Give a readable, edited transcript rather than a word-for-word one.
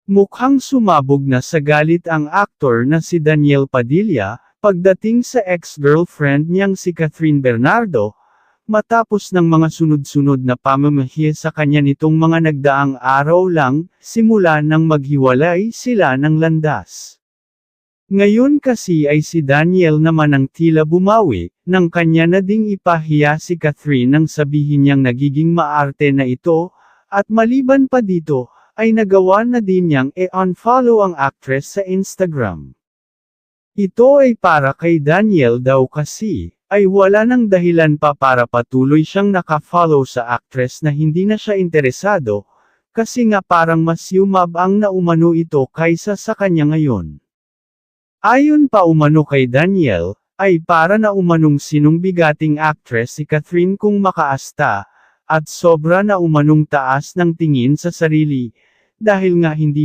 Mukhang sumabog na sa galit ang aktor na si Daniel Padilla, pagdating sa ex-girlfriend niyang si Catherine Bernardo, matapos ng mga sunod-sunod na pamamahiya sa kanya nitong mga nagdaang araw lang, simula nang maghiwalay sila ng landas. Ngayon kasi ay si Daniel naman ang tila bumawi, nang kanya na ding ipahiya si Catherine nang sabihin niyang nagiging maarte na ito, at maliban pa dito, ay nagawa na din niyang e-unfollow ang actress sa Instagram. Ito ay para kay Daniel daw kasi, ay wala nang dahilan pa para patuloy siyang naka-follow sa actress na hindi na siya interesado, kasi nga parang mas yumab ang naumano ito kaysa sa kanya ngayon. Ayon pa umano kay Daniel, ay para na umanong sinumbigating actress si Catherine kung makaasta, at sobra na umanong taas ng tingin sa sarili, dahil nga hindi